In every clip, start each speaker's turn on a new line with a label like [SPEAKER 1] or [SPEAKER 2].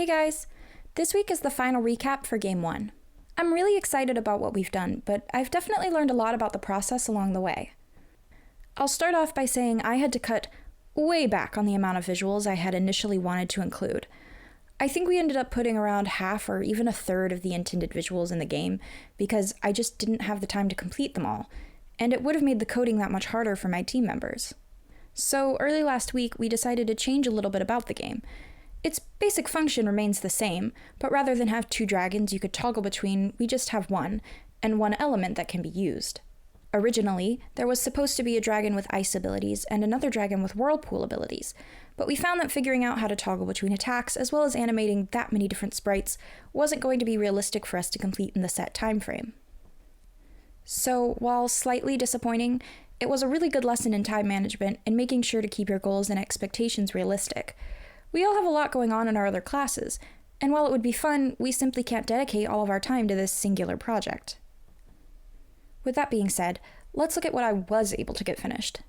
[SPEAKER 1] Hey guys! This week is the final recap for Game 1. I'm really excited about what we've done, but I've definitely learned a lot about the process along the way. I'll start off by saying I had to cut way back on the amount of visuals I had initially wanted to include. I think we ended up putting around half or even a third of the intended visuals in the game because I just didn't have the time to complete them all, and it would have made the coding that much harder for my team members. So early last week, we decided to change a little bit about the game. Its basic function remains the same, but rather than have two dragons you could toggle between, we just have one, and one element that can be used. Originally, there was supposed to be a dragon with ice abilities and another dragon with whirlpool abilities, but we found that figuring out how to toggle between attacks as well as animating that many different sprites wasn't going to be realistic for us to complete in the set time frame. So, while slightly disappointing, it was a really good lesson in time management and making sure to keep your goals and expectations realistic. We all have a lot going on in our other classes, and while it would be fun, we simply can't dedicate all of our time to this singular project. With that being said, let's look at what I was able to get finished.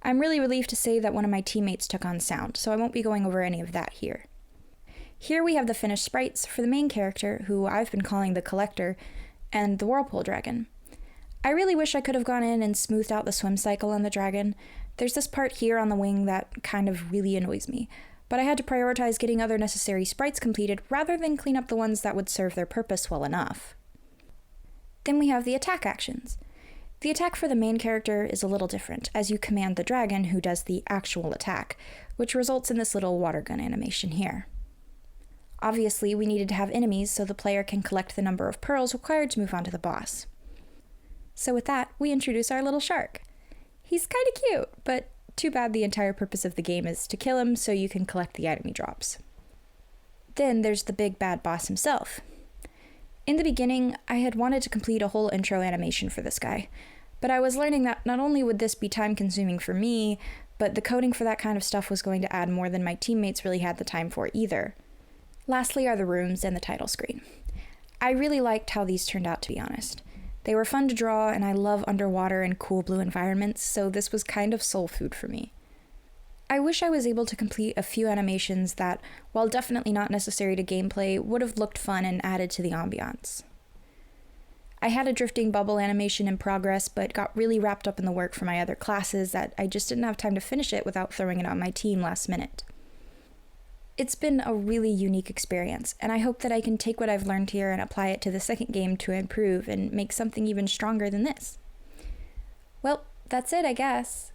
[SPEAKER 1] I'm really relieved to say that one of my teammates took on sound, so I won't be going over any of that here. Here we have the finished sprites for the main character, who I've been calling the Collector, and the Whirlpool Dragon. I really wish I could have gone in and smoothed out the swim cycle on the dragon. There's this part here on the wing that kind of really annoys me, but I had to prioritize getting other necessary sprites completed rather than clean up the ones that would serve their purpose well enough. Then we have the attack actions. The attack for the main character is a little different, as you command the dragon who does the actual attack, which results in this little water gun animation here. Obviously, we needed to have enemies so the player can collect the number of pearls required to move on to the boss. So with that, we introduce our little shark. He's kinda cute, but too bad the entire purpose of the game is to kill him so you can collect the item he drops. Then there's the big bad boss himself. In the beginning, I had wanted to complete a whole intro animation for this guy, but I was learning that not only would this be time-consuming for me, but the coding for that kind of stuff was going to add more than my teammates really had the time for either. Lastly are the rooms and the title screen. I really liked how these turned out, to be honest. They were fun to draw, and I love underwater and cool blue environments, so this was kind of soul food for me. I wish I was able to complete a few animations that, while definitely not necessary to gameplay, would have looked fun and added to the ambiance. I had a drifting bubble animation in progress, but got really wrapped up in the work for my other classes that I just didn't have time to finish it without throwing it on my team last minute. It's been a really unique experience, and I hope that I can take what I've learned here and apply it to the second game to improve and make something even stronger than this. Well, that's it, I guess.